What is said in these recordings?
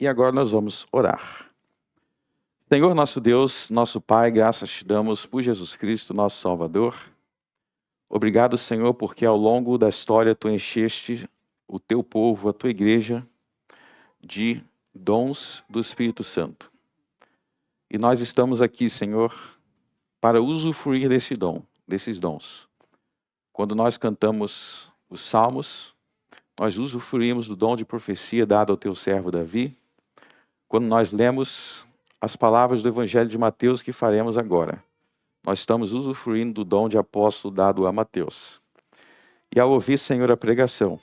E agora nós vamos orar. Senhor nosso Deus, nosso Pai, graças te damos por Jesus Cristo, nosso Salvador. Obrigado, Senhor, porque ao longo da história tu encheste o teu povo, a tua igreja, de dons do Espírito Santo. E nós estamos aqui, Senhor, para usufruir desses dons. Quando nós cantamos os salmos, nós usufruímos do dom de profecia dado ao teu servo Davi. Quando nós lemos as palavras do Evangelho de Mateus que faremos agora, nós estamos usufruindo do dom de apóstolo dado a Mateus. E ao ouvir, Senhor, a pregação,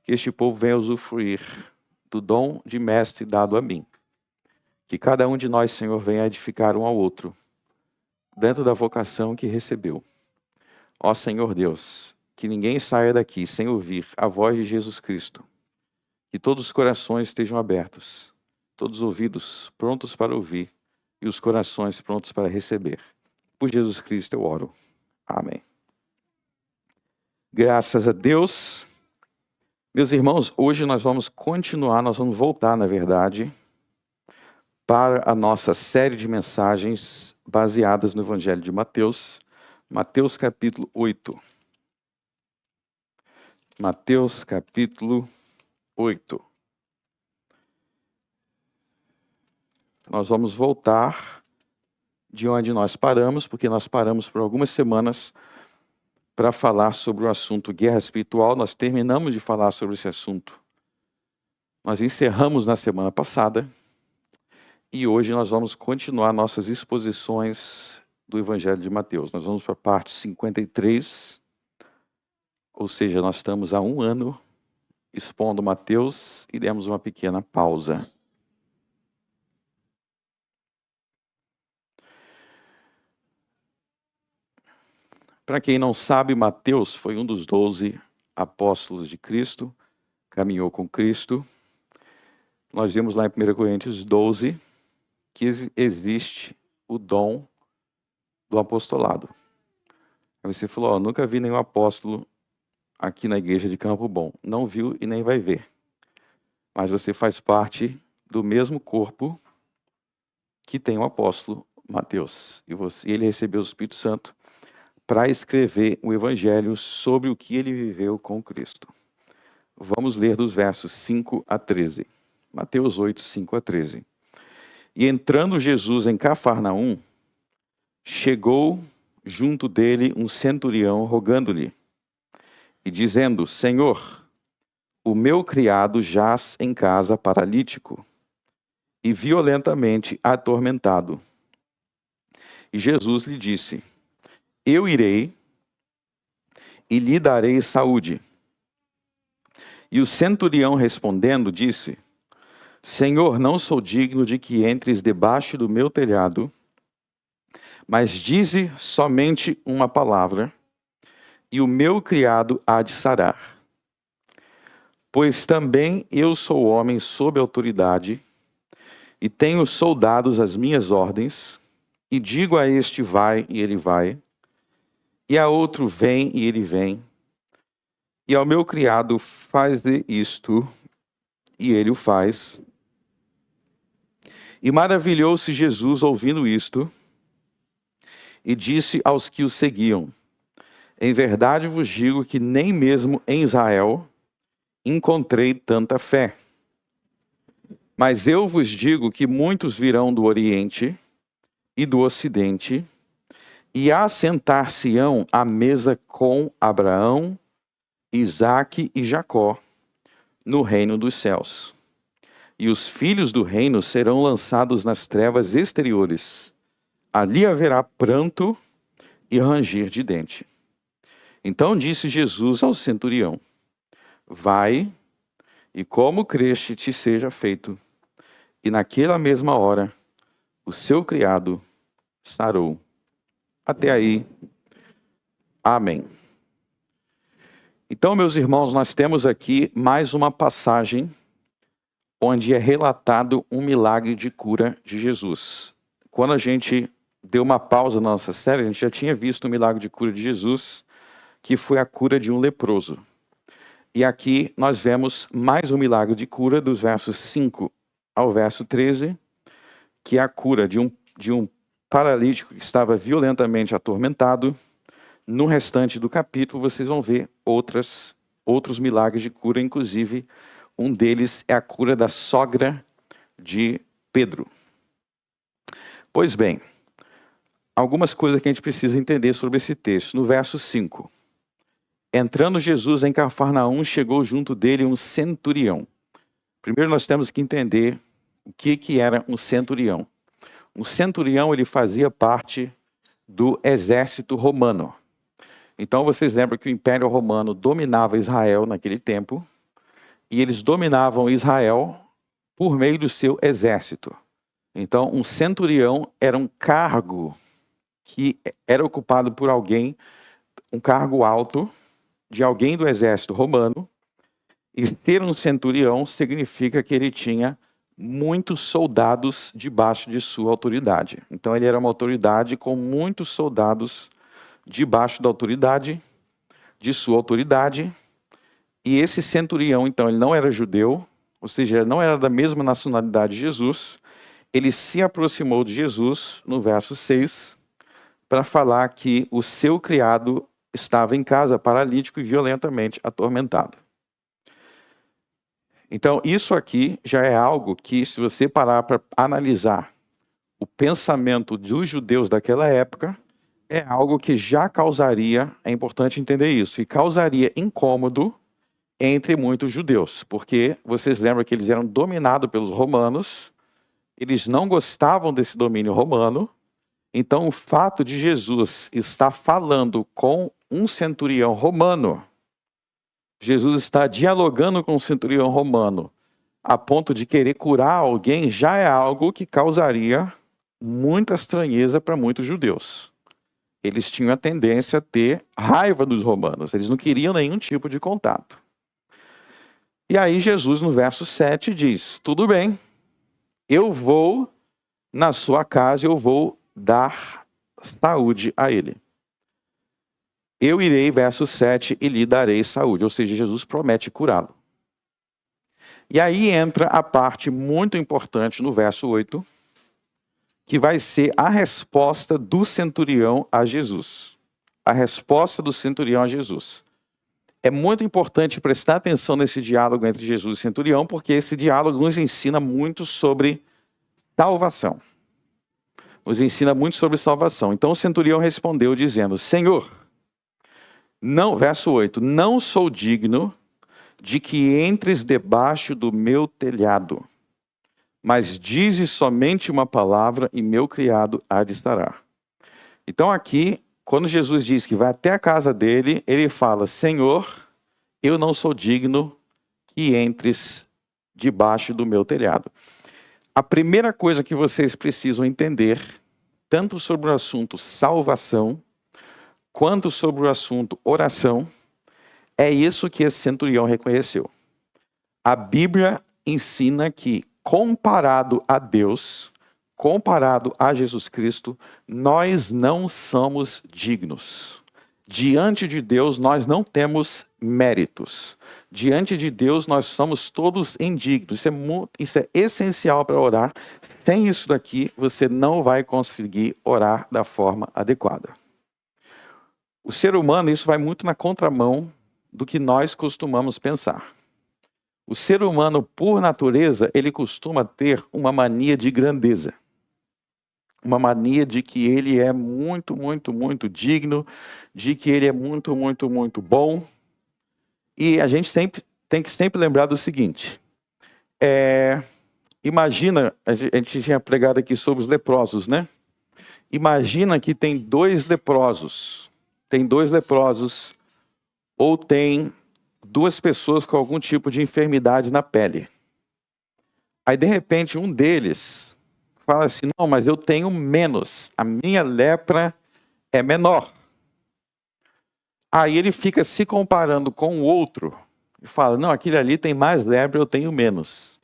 que este povo venha usufruir do dom de mestre dado a mim. Que cada um de nós, Senhor, venha edificar um ao outro, dentro da vocação que recebeu. Ó Senhor Deus, que ninguém saia daqui sem ouvir a voz de Jesus Cristo. Que todos os corações estejam abertos, todos os ouvidos prontos para ouvir e os corações prontos para receber. Por Jesus Cristo eu oro. Amém. Graças a Deus. Meus irmãos, hoje nós vamos voltar, na verdade, para a nossa série de mensagens baseadas no Evangelho de Mateus. Mateus capítulo 8. Mateus capítulo 8. Nós vamos voltar de onde nós paramos, porque nós paramos por algumas semanas para falar sobre o assunto guerra espiritual. Nós terminamos de falar sobre esse assunto. Nós encerramos na semana passada e hoje nós vamos continuar nossas exposições do Evangelho de Mateus. Nós vamos para a parte 53, ou seja, nós estamos há 1 ano expondo Mateus e demos uma pequena pausa. Para quem não sabe, Mateus foi um dos 12 apóstolos de Cristo, caminhou com Cristo. Nós vimos lá em 1 Coríntios 12 que existe o dom do apostolado. Aí você falou, nunca vi nenhum apóstolo aqui na igreja de Campo Bom. Não viu e nem vai ver. Mas você faz parte do mesmo corpo que tem o apóstolo Mateus. E ele recebeu o Espírito Santo para escrever o Evangelho sobre o que ele viveu com Cristo. Vamos ler dos versos 5 a 13. Mateus 8, 5 a 13. E entrando Jesus em Cafarnaum, chegou junto dele um centurião rogando-lhe, e dizendo, Senhor, o meu criado jaz em casa paralítico, e violentamente atormentado. E Jesus lhe disse, eu irei e lhe darei saúde. E o centurião respondendo disse, Senhor, não sou digno de que entres debaixo do meu telhado, mas dize somente uma palavra, e o meu criado há de sarar. Pois também eu sou homem sob autoridade, e tenho soldados às minhas ordens, e digo a este vai, e ele vai, e a outro vem, e ele vem, e ao meu criado faz isto, e ele o faz. E maravilhou-se Jesus ouvindo isto, e disse aos que o seguiam, em verdade vos digo que nem mesmo em Israel encontrei tanta fé. Mas eu vos digo que muitos virão do Oriente e do Ocidente, e assentar-se-ão à mesa com Abraão, Isaque e Jacó, no reino dos céus. E os filhos do reino serão lançados nas trevas exteriores. Ali haverá pranto e ranger de dente. Então disse Jesus ao centurião, vai, e como creste te seja feito. E naquela mesma hora, o seu criado sarou. Até aí, amém. Então, meus irmãos, nós temos aqui mais uma passagem onde é relatado um milagre de cura de Jesus. Quando a gente deu uma pausa na nossa série, a gente já tinha visto o milagre de cura de Jesus, que foi a cura de um leproso. E aqui nós vemos mais um milagre de cura dos versos 5 ao verso 13, que é a cura de um paralítico que estava violentamente atormentado. No restante do capítulo, vocês vão ver outros milagres de cura, inclusive um deles é a cura da sogra de Pedro. Pois bem, algumas coisas que a gente precisa entender sobre esse texto. No verso 5, entrando Jesus em Cafarnaum, chegou junto dele um centurião. Primeiro nós temos que entender o que era um centurião. Um centurião, ele fazia parte do exército romano. Então vocês lembram que o Império Romano dominava Israel naquele tempo, e eles dominavam Israel por meio do seu exército. Então um centurião era um cargo que era ocupado por alguém, um cargo alto, de alguém do exército romano, e ser um centurião significa que ele tinha muitos soldados debaixo de sua autoridade. Então ele era uma autoridade com muitos soldados debaixo da autoridade, de sua autoridade. E esse centurião, então, ele não era judeu, ou seja, ele não era da mesma nacionalidade de Jesus. Ele se aproximou de Jesus, no verso 6, para falar que o seu criado estava em casa, paralítico e violentamente atormentado. Então, isso aqui já é algo que, se você parar para analisar o pensamento dos judeus daquela época, é algo que já causaria, é importante entender isso, e causaria incômodo entre muitos judeus, porque vocês lembram que eles eram dominados pelos romanos, eles não gostavam desse domínio romano. Então o fato de Jesus estar falando com um centurião romano, Jesus está dialogando com um centurião romano, a ponto de querer curar alguém, já é algo que causaria muita estranheza para muitos judeus. Eles tinham a tendência a ter raiva dos romanos. Eles não queriam nenhum tipo de contato. E aí Jesus, no verso 7, diz: tudo bem, eu vou na sua casa, eu vou dar saúde a ele. Eu irei, verso 7, e lhe darei saúde. Ou seja, Jesus promete curá-lo. E aí entra a parte muito importante no verso 8, que vai ser a resposta do centurião a Jesus. A resposta do centurião a Jesus. É muito importante prestar atenção nesse diálogo entre Jesus e centurião, porque esse diálogo nos ensina muito sobre salvação. Nos ensina muito sobre salvação. Então o centurião respondeu dizendo: Senhor, não, verso 8, não sou digno de que entres debaixo do meu telhado, mas dize somente uma palavra e meu criado há de estar. Então aqui, quando Jesus diz que vai até a casa dele, ele fala: Senhor, eu não sou digno que entres debaixo do meu telhado. A primeira coisa que vocês precisam entender, tanto sobre o assunto salvação, quanto sobre o assunto oração, é isso que esse centurião reconheceu. A Bíblia ensina que, comparado a Deus, comparado a Jesus Cristo, nós não somos dignos. Diante de Deus, nós não temos méritos. Diante de Deus, nós somos todos indignos. Isso é essencial para orar. Sem isso daqui, você não vai conseguir orar da forma adequada. O ser humano, isso vai muito na contramão do que nós costumamos pensar. O ser humano, por natureza, ele costuma ter uma mania de grandeza. Uma mania de que ele é muito, muito, muito digno, de que ele é muito, muito, muito bom. E a gente tem que sempre lembrar do seguinte. Imagina, a gente tinha pregado aqui sobre os leprosos, né? Imagina que tem dois leprosos. Tem dois leprosos, ou tem duas pessoas com algum tipo de enfermidade na pele. Aí, de repente, um deles fala assim: não, mas eu tenho menos, a minha lepra é menor. Aí ele fica se comparando com o outro e fala: não, aquele ali tem mais lepra, eu tenho menos.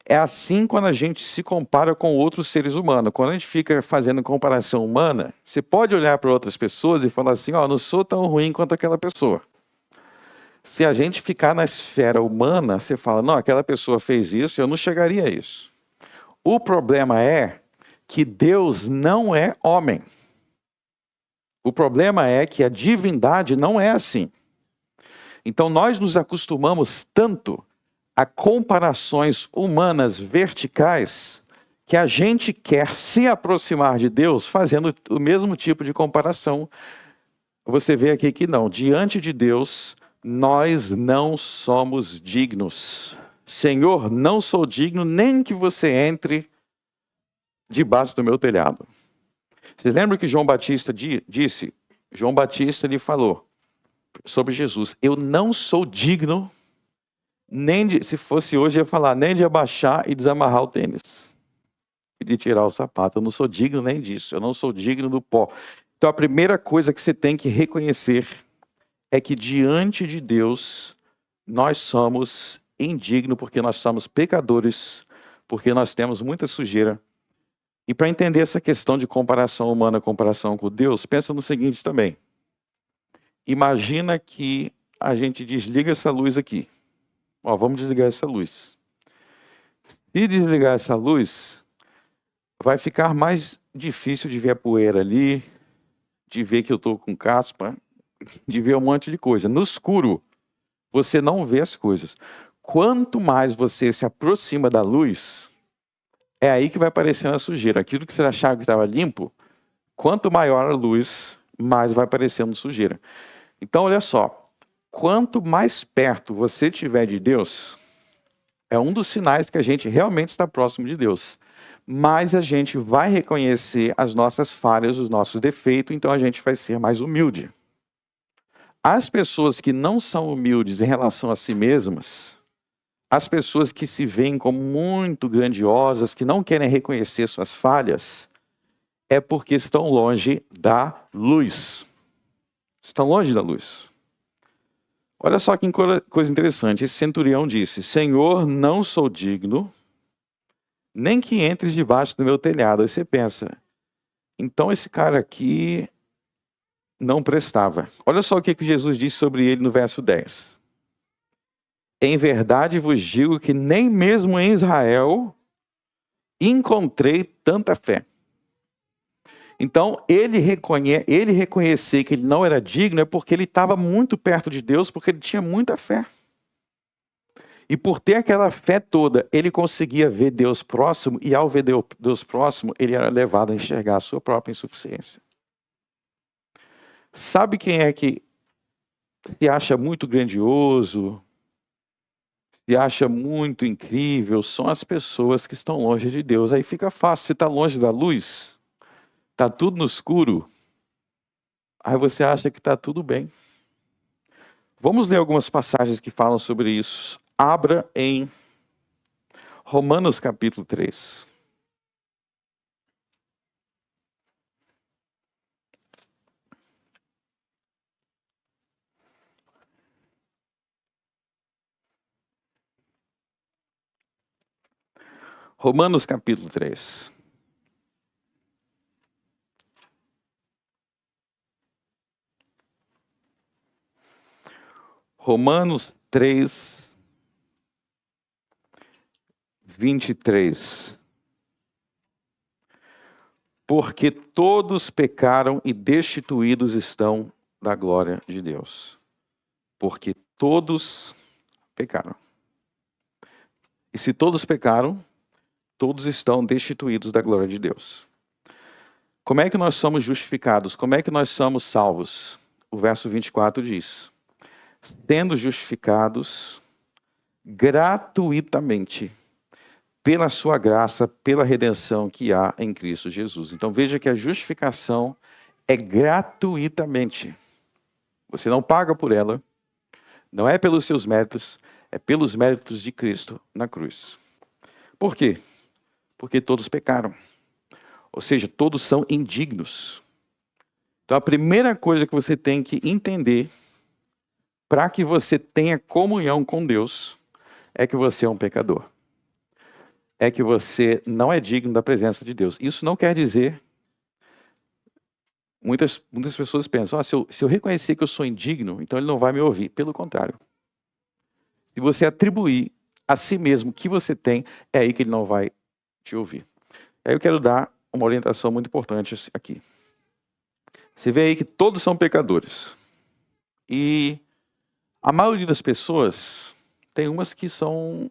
É assim quando a gente se compara com outros seres humanos. Quando a gente fica fazendo comparação humana, você pode olhar para outras pessoas e falar assim: ó, não sou tão ruim quanto aquela pessoa. Se a gente ficar na esfera humana, você fala, não, aquela pessoa fez isso, eu não chegaria a isso. O problema é que Deus não é homem. O problema é que a divindade não é assim. Então nós nos acostumamos tanto a comparações humanas verticais que a gente quer se aproximar de Deus fazendo o mesmo tipo de comparação. Você vê aqui que não, diante de Deus, nós não somos dignos. Senhor, não sou digno nem que você entre debaixo do meu telhado. Vocês lembram que João Batista disse? João Batista lhe falou sobre Jesus, eu não sou digno, nem de, se fosse hoje, eu ia falar, nem de abaixar e desamarrar o tênis. E de tirar o sapato. Eu não sou digno nem disso. Eu não sou digno do pó. Então a primeira coisa que você tem que reconhecer é que diante de Deus, nós somos indignos, porque nós somos pecadores, porque nós temos muita sujeira. E para entender essa questão de comparação humana, comparação com Deus, pensa no seguinte também. Imagina que a gente desliga essa luz aqui. Ó, vamos desligar essa luz. Se desligar essa luz, vai ficar mais difícil de ver a poeira ali, de ver que eu estou com caspa, de ver um monte de coisa. No escuro, você não vê as coisas. Quanto mais você se aproxima da luz, é aí que vai aparecendo a sujeira. Aquilo que você achava que estava limpo, quanto maior a luz, mais vai aparecendo sujeira. Então, olha só. Quanto mais perto você estiver de Deus, é um dos sinais que a gente realmente está próximo de Deus. Mas a gente vai reconhecer as nossas falhas, os nossos defeitos, então a gente vai ser mais humilde. As pessoas que não são humildes em relação a si mesmas, as pessoas que se veem como muito grandiosas, que não querem reconhecer suas falhas, é porque estão longe da luz. Estão longe da luz. Olha só que coisa interessante. Esse centurião disse, Senhor, não sou digno, nem que entres debaixo do meu telhado. Aí você pensa, então esse cara aqui não prestava. Olha só o que Jesus disse sobre ele no verso 10. Em verdade vos digo que nem mesmo em Israel encontrei tanta fé. Então, ele reconhecer que ele não era digno é porque ele estava muito perto de Deus, porque ele tinha muita fé. E por ter aquela fé toda, ele conseguia ver Deus próximo, e ao ver Deus próximo, ele era levado a enxergar a sua própria insuficiência. Sabe quem é que se acha muito grandioso, se acha muito incrível? São as pessoas que estão longe de Deus. Aí fica fácil, você está longe da luz, está tudo no escuro, aí você acha que está tudo bem. Vamos ler algumas passagens que falam sobre isso. Abra em Romanos capítulo 3. Romanos capítulo 3. Romanos 3, 23. Porque todos pecaram e destituídos estão da glória de Deus. Porque todos pecaram. E se todos pecaram, todos estão destituídos da glória de Deus. Como é que nós somos justificados? Como é que nós somos salvos? O verso 24 diz: sendo justificados gratuitamente pela sua graça, pela redenção que há em Cristo Jesus. Então veja que a justificação é gratuitamente. Você não paga por ela, não é pelos seus méritos, é pelos méritos de Cristo na cruz. Por quê? Porque todos pecaram. Ou seja, todos são indignos. Então a primeira coisa que você tem que entender para que você tenha comunhão com Deus é que você é um pecador. É que você não é digno da presença de Deus. Isso não quer dizer... Muitas pessoas pensam, se eu reconhecer que eu sou indigno, então ele não vai me ouvir. Pelo contrário. Se você atribuir a si mesmo o que você tem, é aí que ele não vai te ouvir. Aí eu quero dar uma orientação muito importante aqui. Você vê aí que todos são pecadores. E a maioria das pessoas, tem umas que são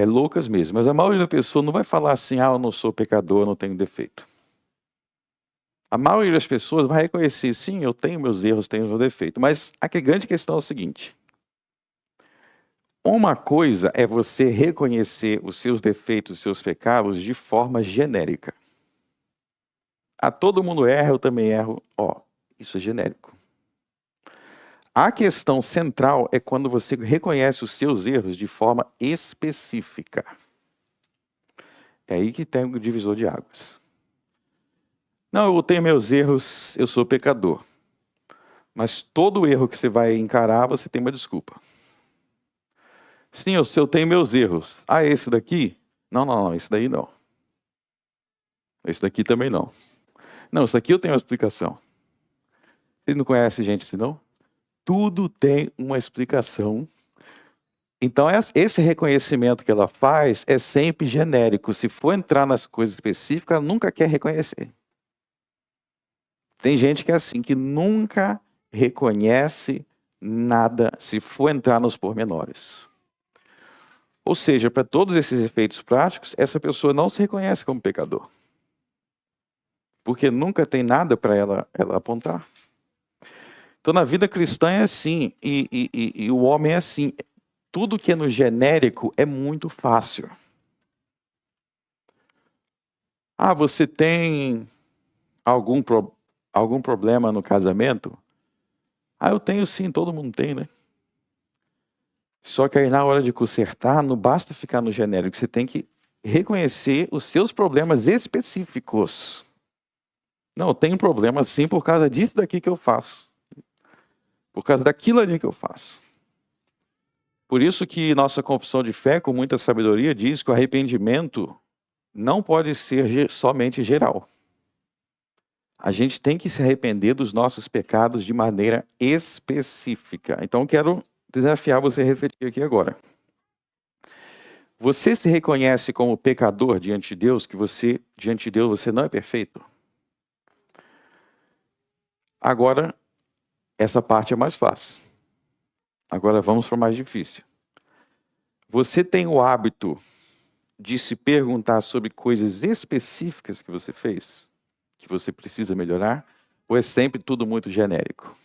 loucas mesmo, mas a maioria da pessoa não vai falar assim, eu não sou pecador, eu não tenho defeito. A maioria das pessoas vai reconhecer, sim, eu tenho meus erros, tenho meus defeitos. Mas a grande questão é o seguinte. Uma coisa é você reconhecer os seus defeitos, os seus pecados de forma genérica. Todo mundo erra, eu também erro. Isso é genérico. A questão central é quando você reconhece os seus erros de forma específica. É aí que tem o divisor de águas. Não, eu tenho meus erros, eu sou pecador. Mas todo erro que você vai encarar, você tem uma desculpa. Sim, eu tenho meus erros. Esse daqui? Não, esse daí não. Esse daqui também não. Não, isso aqui eu tenho uma explicação. Vocês não conhecem gente assim, não? Tudo tem uma explicação. Então, esse reconhecimento que ela faz é sempre genérico. Se for entrar nas coisas específicas, ela nunca quer reconhecer. Tem gente que é assim, que nunca reconhece nada se for entrar nos pormenores. Ou seja, para todos esses efeitos práticos, essa pessoa não se reconhece como pecador. Porque nunca tem nada para ela apontar. Então, na vida cristã é assim, e o homem é assim. Tudo que é no genérico é muito fácil. Você tem algum problema no casamento? Eu tenho sim, todo mundo tem, né? Só que aí na hora de consertar, não basta ficar no genérico, você tem que reconhecer os seus problemas específicos. Não, eu tenho problema sim por causa disso daqui que eu faço. Por causa daquilo ali que eu faço. Por isso que nossa confissão de fé, com muita sabedoria, diz que o arrependimento não pode ser somente geral. A gente tem que se arrepender dos nossos pecados de maneira específica. Então, quero desafiar você a refletir aqui agora. Você se reconhece como pecador diante de Deus, que diante de Deus, você não é perfeito? Agora, essa parte é mais fácil. Agora, vamos para o mais difícil. Você tem o hábito de se perguntar sobre coisas específicas que você fez, que você precisa melhorar, ou é sempre tudo muito genérico?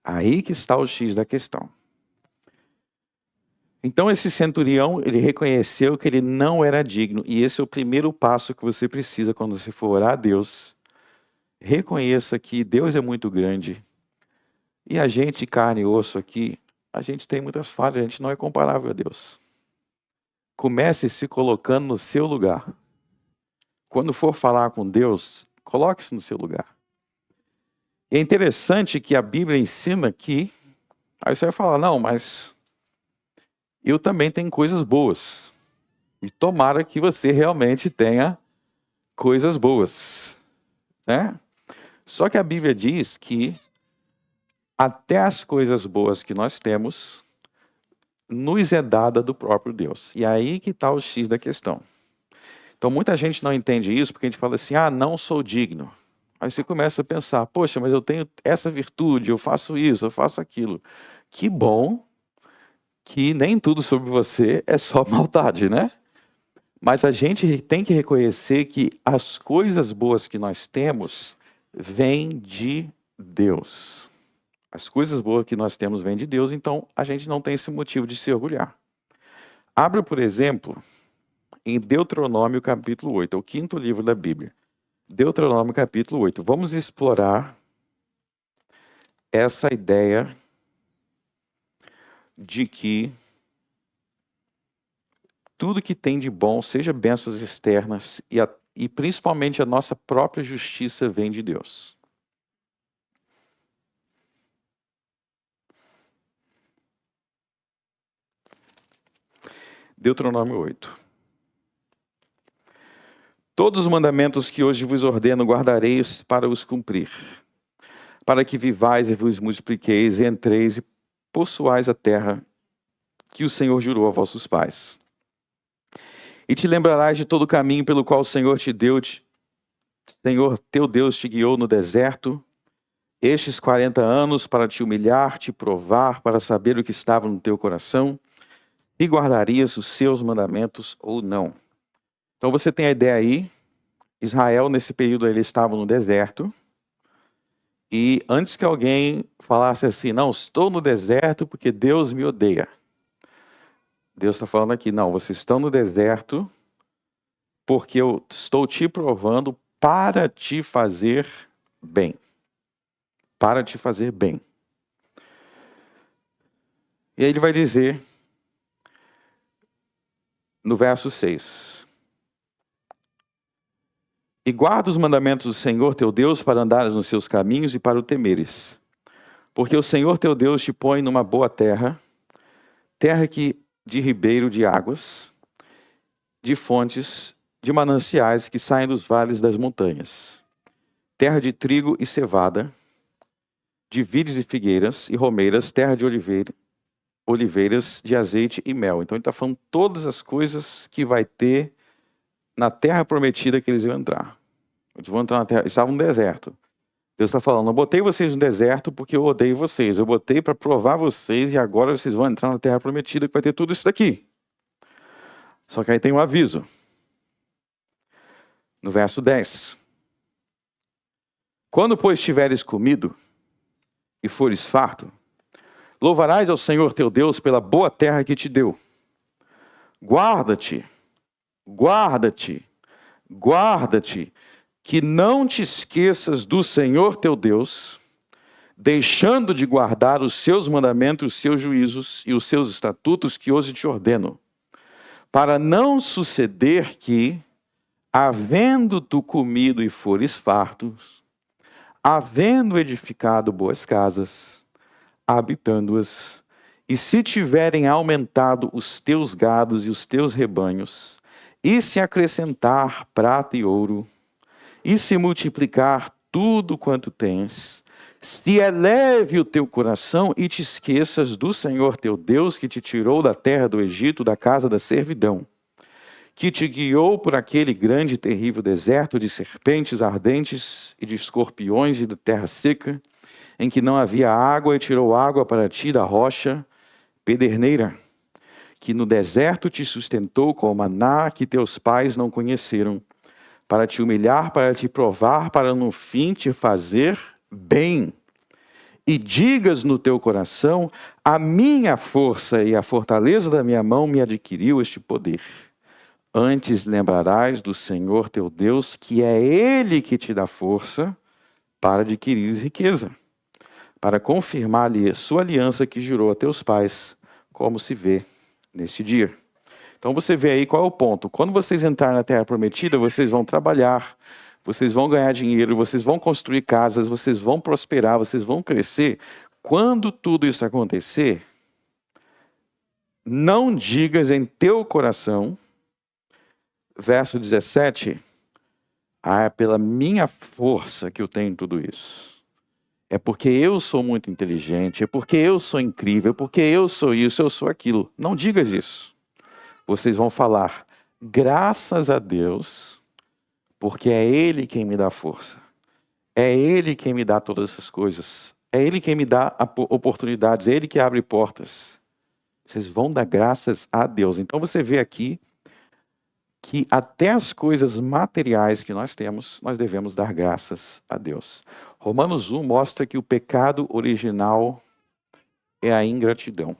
Aí que está o X da questão. Então esse centurião, ele reconheceu que ele não era digno, e esse é o primeiro passo que você precisa quando você for orar a Deus. Reconheça que Deus é muito grande, e a gente, carne e osso aqui, a gente tem muitas falhas, a gente não é comparável a Deus. Comece se colocando no seu lugar. Quando for falar com Deus, coloque-se no seu lugar. E é interessante que a Bíblia ensina que, aí você vai falar, não, mas eu também tenho coisas boas. E tomara que você realmente tenha coisas boas, né? Só que a Bíblia diz que até as coisas boas que nós temos, nos é dada do próprio Deus. E aí que está o X da questão. Então muita gente não entende isso porque a gente fala assim, não sou digno. Aí você começa a pensar, poxa, mas eu tenho essa virtude, eu faço isso, eu faço aquilo. Que bom que nem tudo sobre você é só maldade, né? Mas a gente tem que reconhecer que as coisas boas que nós temos vêm de Deus. As coisas boas que nós temos vêm de Deus, então a gente não tem esse motivo de se orgulhar. Abra, por exemplo, em Deuteronômio capítulo 8, é o 5º livro da Bíblia. Deuteronômio capítulo 8. Vamos explorar essa ideia de que tudo que tem de bom, seja bênçãos externas e principalmente a nossa própria justiça vem de Deus. Deuteronômio 8. Todos os mandamentos que hoje vos ordeno guardareis para os cumprir, para que vivais e vos multipliqueis e entreis possuais a terra que o Senhor jurou a vossos pais. E te lembrarás de todo o caminho pelo qual o Senhor Senhor teu Deus te guiou no deserto, estes 40 anos, para te humilhar, te provar, para saber o que estava no teu coração, e guardarias os seus mandamentos ou não. Então você tem a ideia aí, Israel nesse período ele estava no deserto, e antes que alguém falasse assim, não, estou no deserto porque Deus me odeia. Deus está falando aqui, não, vocês estão no deserto porque eu estou te provando para te fazer bem. Para te fazer bem. E aí ele vai dizer, no verso 6, e guarda os mandamentos do Senhor teu Deus para andares nos seus caminhos e para o temeres. Porque o Senhor teu Deus te põe numa boa terra, terra que de ribeiro de águas, de fontes, de mananciais que saem dos vales das montanhas, terra de trigo e cevada, de vides e figueiras e romeiras, terra de oliveiras, de azeite e mel. Então ele está falando todas as coisas que vai ter na terra prometida que eles iam entrar. Eles vão entrar na terra, eles estavam no deserto. Deus está falando, eu botei vocês no deserto porque eu odeio vocês. Eu botei para provar vocês e agora vocês vão entrar na terra prometida que vai ter tudo isso daqui. Só que aí tem um aviso. No verso 10. Quando, pois, tiveres comido e fores farto, louvarás ao Senhor teu Deus pela boa terra que te deu. Guarda-te, guarda-te, guarda-te, que não te esqueças do Senhor teu Deus, deixando de guardar os seus mandamentos, os seus juízos e os seus estatutos que hoje te ordeno, para não suceder que, havendo tu comido e fores fartos, havendo edificado boas casas, habitando-as, e se tiverem aumentado os teus gados e os teus rebanhos, e se acrescentar prata e ouro, e se multiplicar tudo quanto tens, se eleve o teu coração e te esqueças do Senhor teu Deus, que te tirou da terra do Egito, da casa da servidão, que te guiou por aquele grande e terrível deserto de serpentes ardentes e de escorpiões e de terra seca, em que não havia água, e tirou água para ti da rocha pederneira, que no deserto te sustentou com o maná que teus pais não conheceram, para te humilhar, para te provar, para no fim te fazer bem. E digas no teu coração, a minha força e a fortaleza da minha mão me adquiriu este poder. Antes lembrarás do Senhor teu Deus, que é Ele que te dá força para adquirir riqueza, para confirmar-lhe sua aliança que jurou a teus pais, como se vê neste dia. Então você vê aí qual é o ponto. Quando vocês entrarem na Terra Prometida, vocês vão trabalhar, vocês vão ganhar dinheiro, vocês vão construir casas, vocês vão prosperar, vocês vão crescer. Quando tudo isso acontecer, não digas em teu coração, verso 17, é pela minha força que eu tenho tudo isso. É porque eu sou muito inteligente, é porque eu sou incrível, é porque eu sou isso, eu sou aquilo. Não digas isso. Vocês vão falar, graças a Deus, porque é Ele quem me dá força. É Ele quem me dá todas essas coisas. É Ele quem me dá oportunidades, é Ele que abre portas. Vocês vão dar graças a Deus. Então você vê aqui que até as coisas materiais que nós temos, nós devemos dar graças a Deus. Romanos 1 mostra que o pecado original é a ingratidão.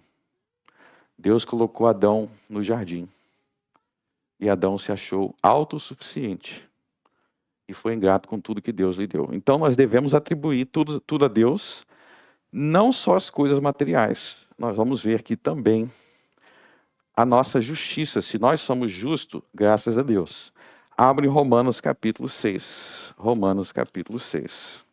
Deus colocou Adão no jardim. E Adão se achou autossuficiente. E foi ingrato com tudo que Deus lhe deu. Então nós devemos atribuir tudo a Deus, não só as coisas materiais. Nós vamos ver que também a nossa justiça, se nós somos justos, graças a Deus. Abre Romanos capítulo 6. Romanos capítulo 6.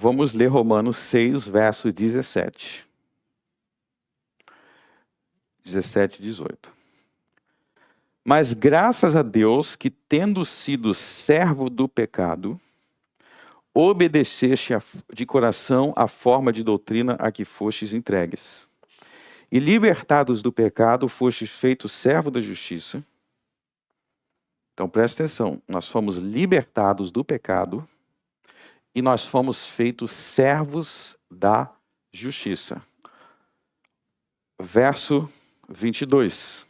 Vamos ler Romanos 6, verso 17. 17 e 18. Mas graças a Deus que, tendo sido servo do pecado, obedeceste de coração a forma de doutrina a que fostes entregues. E libertados do pecado, fostes feitos servo da justiça. Então presta atenção, nós fomos libertados do pecado e nós fomos feitos servos da justiça. Verso 22.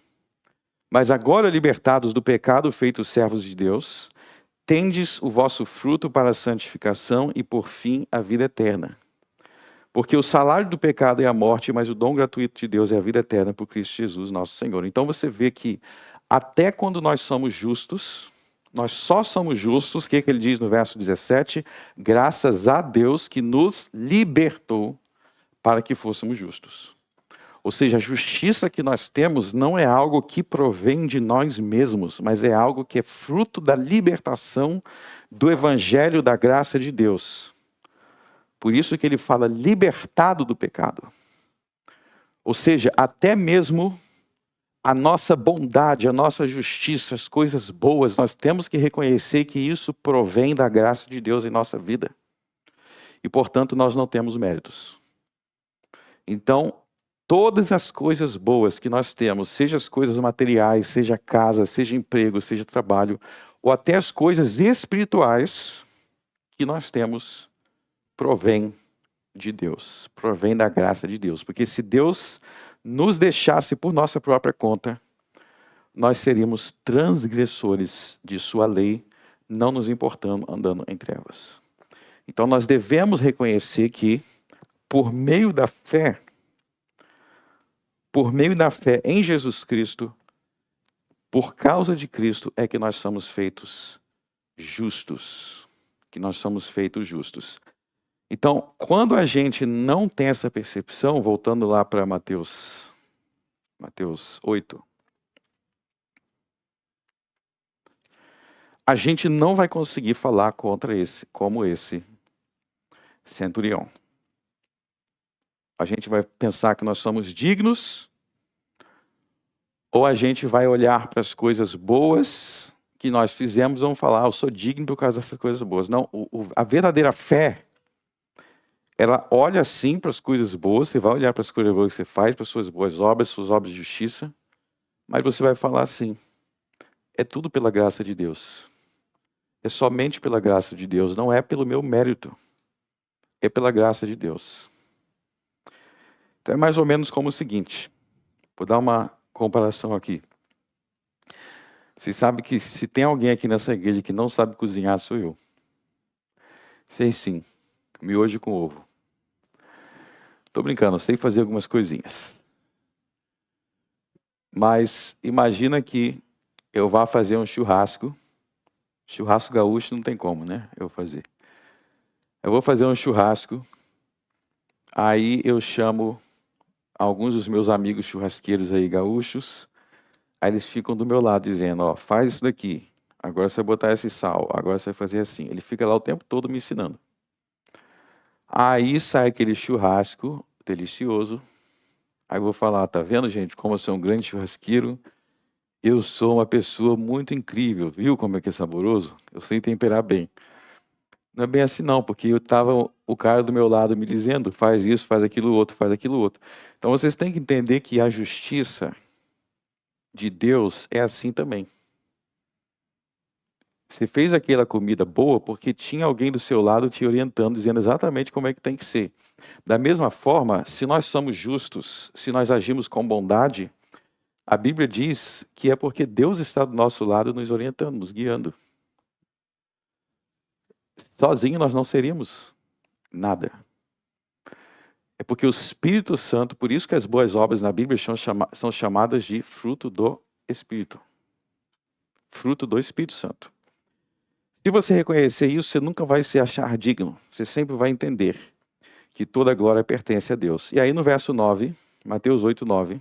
Mas agora libertados do pecado, feitos servos de Deus, tendes o vosso fruto para a santificação e por fim a vida eterna. Porque o salário do pecado é a morte, mas o dom gratuito de Deus é a vida eterna por Cristo Jesus, nosso Senhor. Então você vê que até quando nós somos justos, nós só somos justos, o que ele diz no verso 17? Graças a Deus que nos libertou para que fôssemos justos. Ou seja, a justiça que nós temos não é algo que provém de nós mesmos, mas é algo que é fruto da libertação do evangelho da graça de Deus. Por isso que ele fala libertado do pecado. Ou seja, até mesmo a nossa bondade, a nossa justiça, as coisas boas, nós temos que reconhecer que isso provém da graça de Deus em nossa vida. E, portanto, nós não temos méritos. Então, todas as coisas boas que nós temos, seja as coisas materiais, seja casa, seja emprego, seja trabalho, ou até as coisas espirituais que nós temos, provém de Deus, provém da graça de Deus. Porque se Deus nos deixasse por nossa própria conta, nós seríamos transgressores de sua lei, não nos importando andando em trevas. Então nós devemos reconhecer que, por meio da fé em Jesus Cristo, por causa de Cristo, é que nós somos feitos justos. Que nós somos feitos justos. Então, quando a gente não tem essa percepção, voltando lá para Mateus 8, a gente não vai conseguir falar como esse centurião. A gente vai pensar que nós somos dignos, ou a gente vai olhar para as coisas boas que nós fizemos e vamos falar, eu sou digno por causa dessas coisas boas. Não, a verdadeira fé, ela olha sim para as coisas boas, você vai olhar para as coisas boas que você faz, para as suas boas obras, suas obras de justiça, mas você vai falar assim, é tudo pela graça de Deus. É somente pela graça de Deus, não é pelo meu mérito, é pela graça de Deus. Então é mais ou menos como o seguinte, vou dar uma comparação aqui. Vocês sabem que se tem alguém aqui nessa igreja que não sabe cozinhar, sou eu. Sei sim, miojo com ovo. Tô brincando, eu sei fazer algumas coisinhas. Mas imagina que eu vá fazer um churrasco. Churrasco gaúcho não tem como, né? Eu fazer. Eu vou fazer um churrasco. Aí eu chamo alguns dos meus amigos churrasqueiros aí gaúchos. Aí eles ficam do meu lado dizendo, ó, faz isso daqui. Agora você vai botar esse sal. Agora você vai fazer assim. Ele fica lá o tempo todo me ensinando. Aí sai aquele churrasco delicioso. Aí eu vou falar, tá vendo, gente, como eu sou um grande churrasqueiro? Eu sou uma pessoa muito incrível, viu como é que é saboroso? Eu sei temperar bem. Não é bem assim não, porque eu tava o cara do meu lado me dizendo, faz isso, faz aquilo outro, faz aquilo outro. Então vocês têm que entender que a justiça de Deus é assim também. Você fez aquela comida boa porque tinha alguém do seu lado te orientando, dizendo exatamente como é que tem que ser. Da mesma forma, se nós somos justos, se nós agimos com bondade, a Bíblia diz que é porque Deus está do nosso lado nos orientando, nos guiando. Sozinho nós não seríamos nada. É porque o Espírito Santo, por isso que as boas obras na Bíblia são chamadas de fruto do Espírito. Fruto do Espírito Santo. Se você reconhecer isso, você nunca vai se achar digno. Você sempre vai entender que toda a glória pertence a Deus. E aí no verso 9, Mateus 8, 9,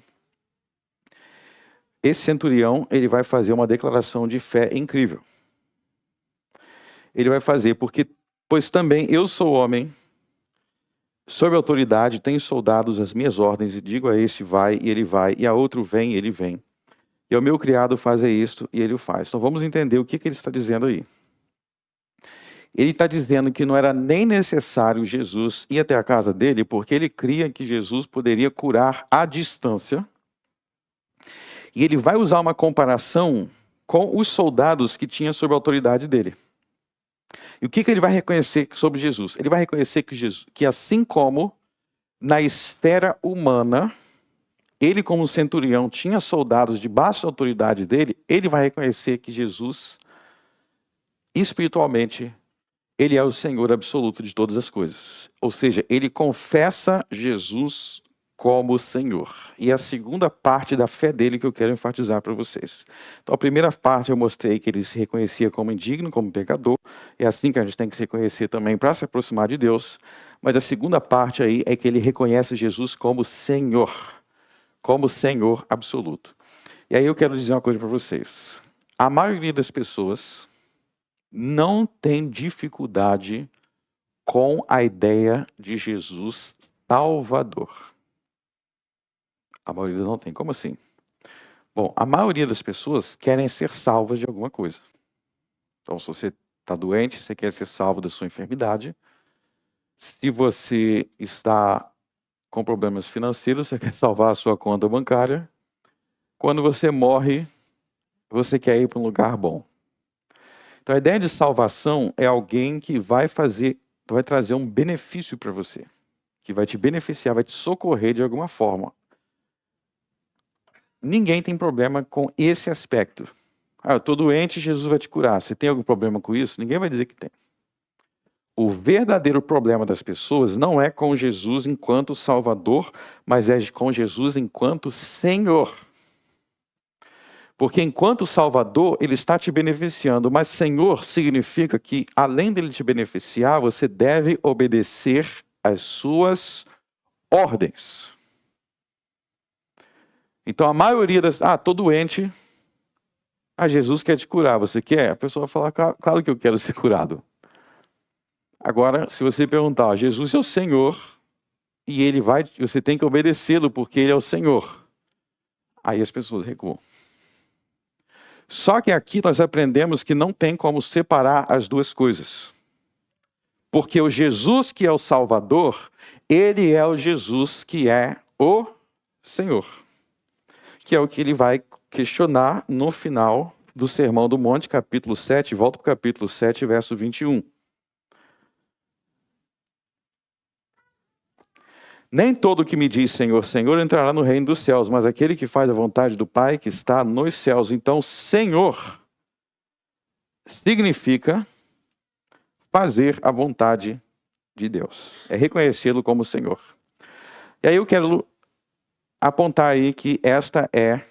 esse centurião, ele vai fazer uma declaração de fé incrível. Ele vai fazer, pois também eu sou homem, sob autoridade, tenho soldados às minhas ordens, e digo a este vai, e ele vai, e a outro vem, e ele vem. E ao meu criado fazer isto, e ele o faz. Então vamos entender o que ele está dizendo aí. Ele está dizendo que não era nem necessário Jesus ir até a casa dele, porque ele cria que Jesus poderia curar à distância. E ele vai usar uma comparação com os soldados que tinha sob a autoridade dele. E o que ele vai reconhecer sobre Jesus? Ele vai reconhecer que assim como na esfera humana, ele como centurião tinha soldados debaixo da autoridade dele, ele vai reconhecer que Jesus, espiritualmente, ele é o Senhor absoluto de todas as coisas. Ou seja, ele confessa Jesus como Senhor. E é a segunda parte da fé dele que eu quero enfatizar para vocês. Então, a primeira parte eu mostrei que ele se reconhecia como indigno, como pecador. É assim que a gente tem que se reconhecer também para se aproximar de Deus. Mas a segunda parte aí é que ele reconhece Jesus como Senhor absoluto. E aí eu quero dizer uma coisa para vocês. A maioria das pessoas não tem dificuldade com a ideia de Jesus Salvador. A maioria não tem. Como assim? Bom, a maioria das pessoas querem ser salvas de alguma coisa. Então, se você está doente, você quer ser salvo da sua enfermidade. Se você está com problemas financeiros, você quer salvar a sua conta bancária. Quando você morre, você quer ir para um lugar bom. Então, a ideia de salvação é alguém que vai trazer um benefício para você, que vai te beneficiar, vai te socorrer de alguma forma. Ninguém tem problema com esse aspecto. Eu estou doente, Jesus vai te curar. Você tem algum problema com isso? Ninguém vai dizer que tem. O verdadeiro problema das pessoas não é com Jesus enquanto Salvador, mas é com Jesus enquanto Senhor. Porque enquanto Salvador, Ele está te beneficiando, mas Senhor significa que, além dele te beneficiar, você deve obedecer às suas ordens. Então a maioria das... estou doente, Jesus quer te curar, você quer? A pessoa fala, claro que eu quero ser curado. Agora, se você perguntar, Jesus é o Senhor, e você tem que obedecê-lo porque Ele é o Senhor. Aí as pessoas recuam. Só que aqui nós aprendemos que não tem como separar as duas coisas. Porque o Jesus que é o Salvador, Ele é o Jesus que é o Senhor. Que é o que ele vai questionar no final do Sermão do Monte, capítulo 7, volta para o capítulo 7, verso 21. Nem todo que me diz Senhor, Senhor entrará no reino dos céus, mas aquele que faz a vontade do Pai que está nos céus. Então, Senhor significa fazer a vontade de Deus. É reconhecê-lo como Senhor. E aí eu quero apontar aí que esta é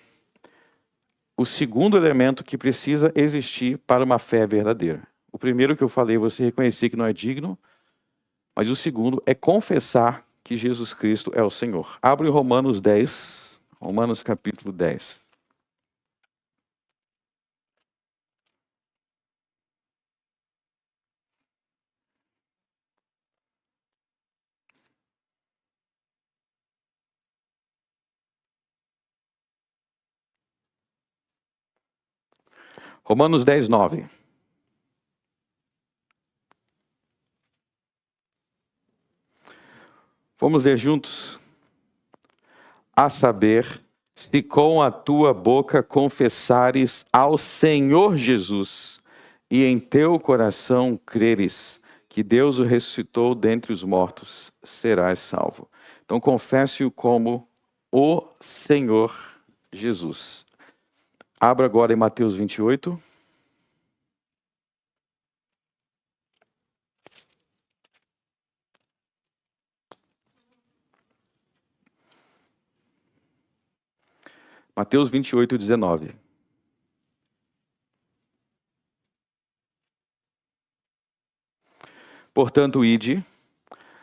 o segundo elemento que precisa existir para uma fé verdadeira. O primeiro que eu falei, você reconhecer que não é digno, mas o segundo é confessar que Jesus Cristo é o Senhor. Abre Romanos 10, Romanos capítulo 10. Romanos 10, 9. Vamos ler juntos? A saber, se com a tua boca confessares ao Senhor Jesus e em teu coração creres que Deus o ressuscitou dentre os mortos, serás salvo. Então confesse-o como o Senhor Jesus. Abra agora em Mateus 28. Mateus 28, 19. Portanto, ide,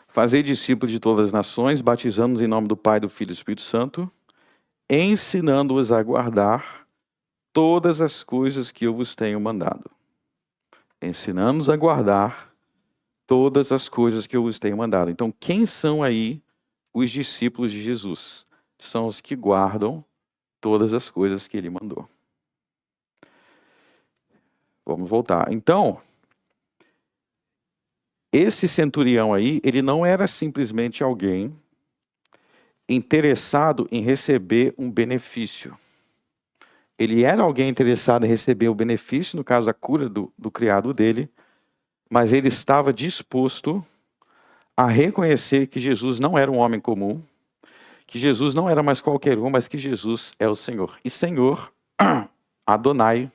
fazei discípulos de todas as nações, batizando-os em nome do Pai, do Filho e do Espírito Santo, ensinando-os a guardar todas as coisas que eu vos tenho mandado. Ensinando-os a guardar todas as coisas que eu vos tenho mandado. Então, quem são aí os discípulos de Jesus? São os que guardam todas as coisas que ele mandou. Vamos voltar. Então, esse centurião aí, ele não era simplesmente alguém interessado em receber um benefício. Ele era alguém interessado em receber o benefício, no caso a cura do criado dele, mas ele estava disposto a reconhecer que Jesus não era um homem comum, que Jesus não era mais qualquer um, mas que Jesus é o Senhor. E Senhor, Adonai,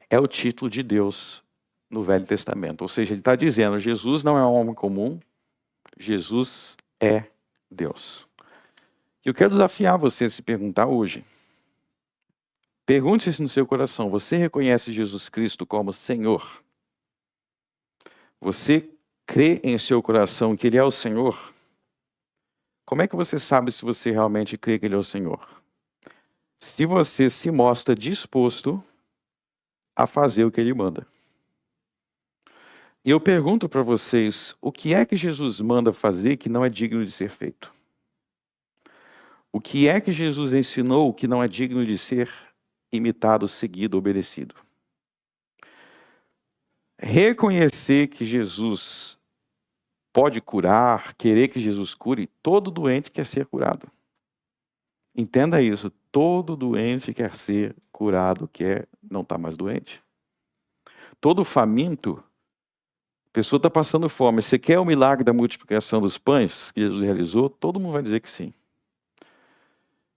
é o título de Deus no Velho Testamento. Ou seja, ele está dizendo, Jesus não é um homem comum, Jesus é Deus. Eu quero desafiar você a se perguntar hoje. Pergunte-se no seu coração, você reconhece Jesus Cristo como Senhor? Você crê em seu coração que Ele é o Senhor? Como é que você sabe se você realmente crê que Ele é o Senhor? Se você se mostra disposto a fazer o que Ele manda. E eu pergunto para vocês, o que é que Jesus manda fazer que não é digno de ser feito? O que é que Jesus ensinou que não é digno de ser imitado, seguido, obedecido? Reconhecer que Jesus pode curar, querer que Jesus cure, todo doente quer ser curado. Entenda isso, todo doente quer ser curado, quer não estar mais doente. Todo faminto, a pessoa está passando fome, você quer o milagre da multiplicação dos pães que Jesus realizou? Todo mundo vai dizer que sim.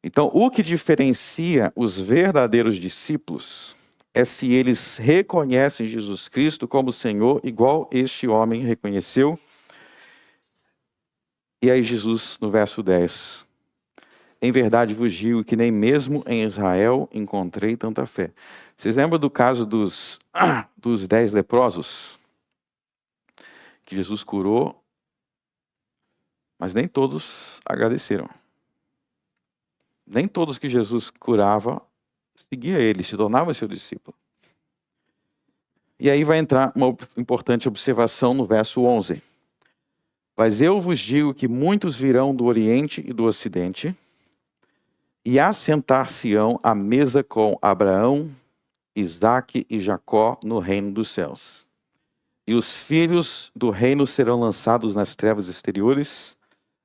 Então, o que diferencia os verdadeiros discípulos é se eles reconhecem Jesus Cristo como Senhor, igual este homem reconheceu. E aí Jesus, no verso 10, em verdade vos digo que nem mesmo em Israel encontrei tanta fé. Vocês lembram do caso dos 10 leprosos? Que Jesus curou, mas nem todos agradeceram. Nem todos que Jesus curava seguia ele, se tornava seu discípulo. E aí vai entrar uma importante observação no verso 11. Mas eu vos digo que muitos virão do Oriente e do Ocidente e assentar-se-ão à mesa com Abraão, Isaque e Jacó no reino dos céus. E os filhos do reino serão lançados nas trevas exteriores,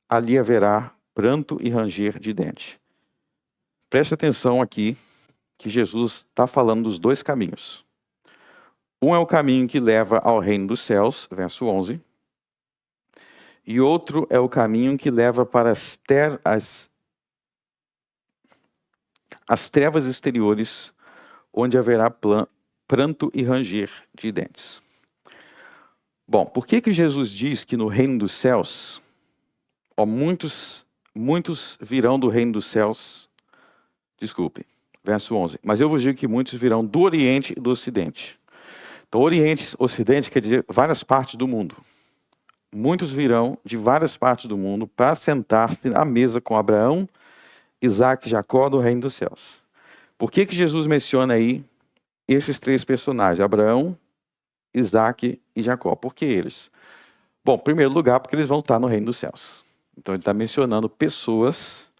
ali haverá pranto e ranger de dente. Preste atenção aqui, que Jesus está falando dos dois caminhos. Um é o caminho que leva ao reino dos céus, verso 11. E outro é o caminho que leva para as trevas exteriores, onde haverá pranto e ranger de dentes. Bom, por que Jesus diz que no reino dos céus, muitos virão do reino dos céus, verso 11, mas eu vos digo que muitos virão do Oriente e do Ocidente. Então, Oriente, Ocidente quer dizer várias partes do mundo. Muitos virão de várias partes do mundo para sentar-se à mesa com Abraão, Isaque e Jacó no reino dos céus. Por que Jesus menciona aí esses três personagens, Abraão, Isaque e Jacó? Por que eles? Bom, em primeiro lugar, porque eles vão estar no reino dos céus. Então ele está mencionando pessoas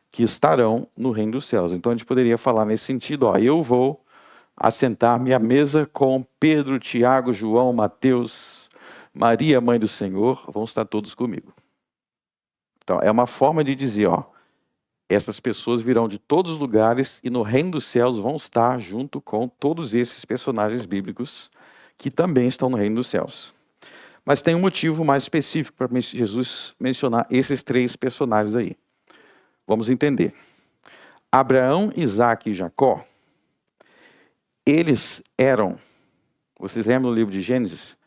que estarão no reino dos céus. Então a gente poderia falar nesse sentido, eu vou assentar-me à mesa com Pedro, Tiago, João, Mateus, Maria, mãe do Senhor, vão estar todos comigo. Então é uma forma de dizer, essas pessoas virão de todos os lugares e no reino dos céus vão estar junto com todos esses personagens bíblicos que também estão no reino dos céus. Mas tem um motivo mais específico para Jesus mencionar esses três personagens aí. Vamos entender. Abraão, Isaque e Jacó, eles eram, vocês lembram do livro de Gênesis?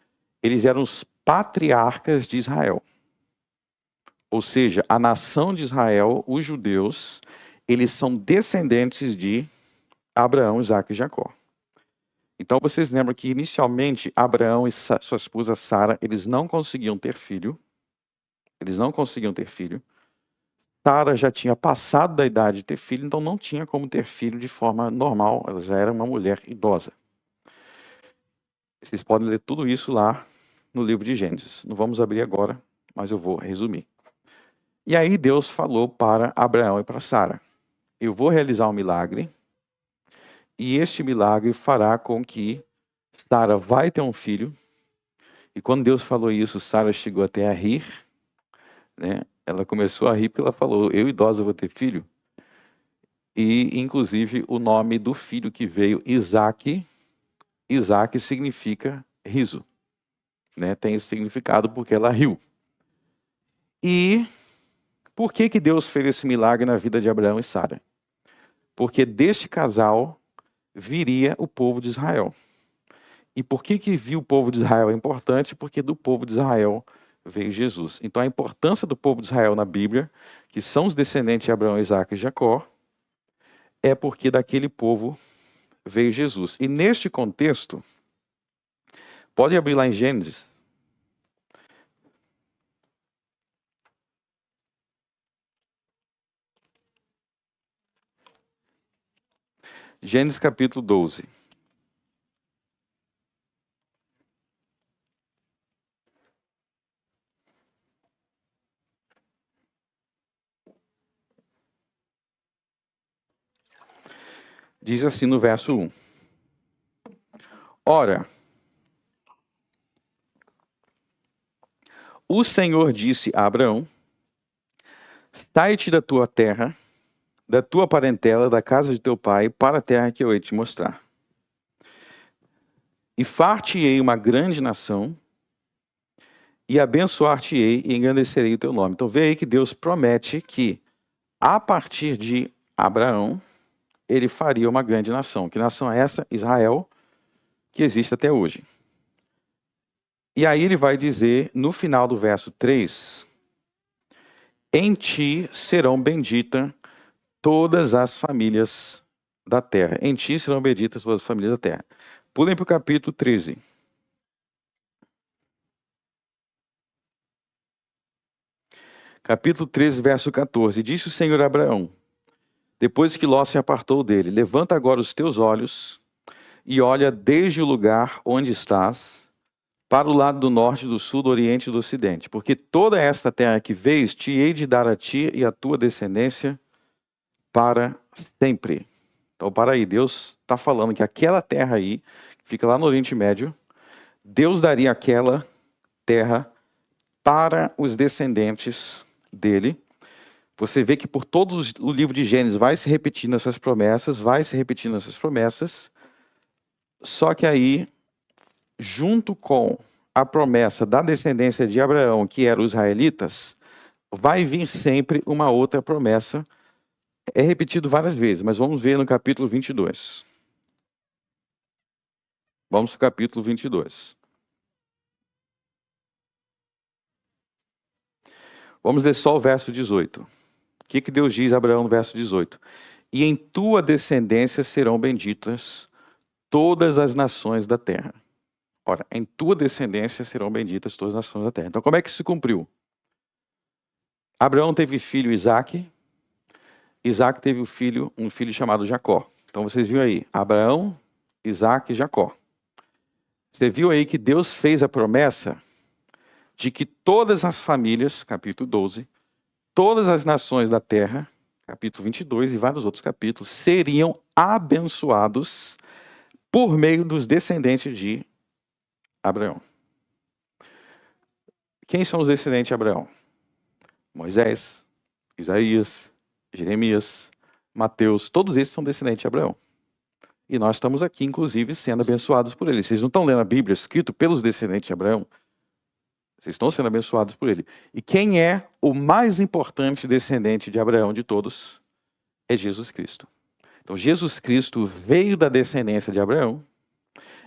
Eles eram os patriarcas de Israel. Ou seja, a nação de Israel, os judeus, eles são descendentes de Abraão, Isaque e Jacó. Então vocês lembram que inicialmente Abraão e sua esposa Sara, eles não conseguiam ter filho. Sara já tinha passado da idade de ter filho, então não tinha como ter filho de forma normal. Ela já era uma mulher idosa. Vocês podem ler tudo isso lá no livro de Gênesis. Não vamos abrir agora, mas eu vou resumir. E aí Deus falou para Abraão e para Sara: eu vou realizar um milagre, e este milagre fará com que Sara vai ter um filho. E quando Deus falou isso, Sara chegou até a rir, né? Ela começou a rir porque ela falou: eu idosa vou ter filho? E inclusive o nome do filho que veio, Isaque significa riso, né? Tem esse significado porque ela riu. E por que Deus fez esse milagre na vida de Abraão e Sara? Porque deste casal viria o povo de Israel. E por que vir o povo de Israel é importante? Porque do povo de Israel veio Jesus. Então a importância do povo de Israel na Bíblia, que são os descendentes de Abraão, Isaque e Jacó, é porque daquele povo veio Jesus. E neste contexto, pode abrir lá em Gênesis. Gênesis capítulo 12. Diz assim no verso 1. Ora, o Senhor disse a Abraão: sai-te da tua terra, da tua parentela, da casa de teu pai, para a terra que eu hei de te mostrar. E far-te-ei uma grande nação, e abençoar-te-ei e engrandecerei o teu nome. Então vê aí que Deus promete que, a partir de Abraão, ele faria uma grande nação. Que nação é essa? Israel, que existe até hoje. E aí ele vai dizer, no final do verso 3, em ti serão benditas todas as famílias da terra. Em ti serão benditas todas as famílias da terra. Pulem para o capítulo 13. Capítulo 13, verso 14. Disse o Senhor a Abraão, depois que Ló se apartou dele: levanta agora os teus olhos e olha desde o lugar onde estás, para o lado do norte, do sul, do oriente e do ocidente. Porque toda esta terra que vês, te hei de dar a ti e a tua descendência para sempre. Então, para aí, Deus está falando que aquela terra aí, que fica lá no Oriente Médio, Deus daria aquela terra para os descendentes dele. Você vê que por todo o livro de Gênesis vai se repetindo essas promessas, só que aí, junto com a promessa da descendência de Abraão, que eram os israelitas, vai vir sempre uma outra promessa. É repetido várias vezes, mas vamos ver no capítulo 22. Vamos para o capítulo 22. Vamos ler só o verso 18. O que Deus diz a Abraão no verso 18? E em tua descendência serão benditas todas as nações da terra. Ora, em tua descendência serão benditas todas as nações da terra. Então, como é que se cumpriu? Abraão teve filho Isaque. Isaque teve um filho chamado Jacó. Então, vocês viram aí, Abraão, Isaque e Jacó. Você viu aí que Deus fez a promessa de que todas as famílias, capítulo 12, todas as nações da terra, capítulo 22 e vários outros capítulos, seriam abençoados por meio dos descendentes de Abraão. Quem são os descendentes de Abraão? Moisés, Isaías, Jeremias, Mateus, todos esses são descendentes de Abraão. E nós estamos aqui, inclusive, sendo abençoados por ele. Vocês não estão lendo a Bíblia escrito pelos descendentes de Abraão? Vocês estão sendo abençoados por ele. E quem é o mais importante descendente de Abraão de todos? É Jesus Cristo. Então, Jesus Cristo veio da descendência de Abraão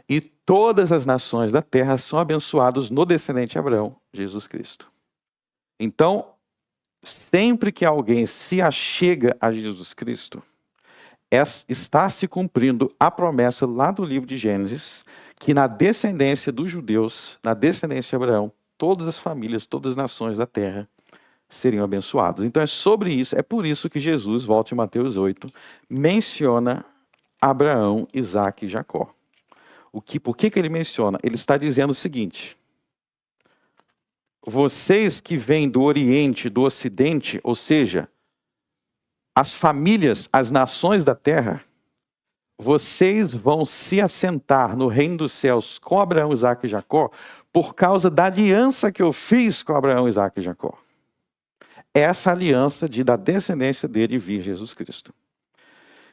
e todas as nações da terra são abençoadas no descendente de Abraão, Jesus Cristo. Então, sempre que alguém se achega a Jesus Cristo, está se cumprindo a promessa lá do livro de Gênesis, que na descendência dos judeus, na descendência de Abraão, todas as famílias, todas as nações da terra seriam abençoadas. Então é sobre isso, é por isso que Jesus, volta em Mateus 8, menciona Abraão, Isaque e Jacó. Por que ele menciona? Ele está dizendo o seguinte: vocês que vêm do Oriente, do Ocidente, ou seja, as famílias, as nações da terra, vocês vão se assentar no reino dos céus com Abraão, Isaque e Jacó, por causa da aliança que eu fiz com Abraão, Isaque e Jacó. Essa aliança da descendência dele vir Jesus Cristo.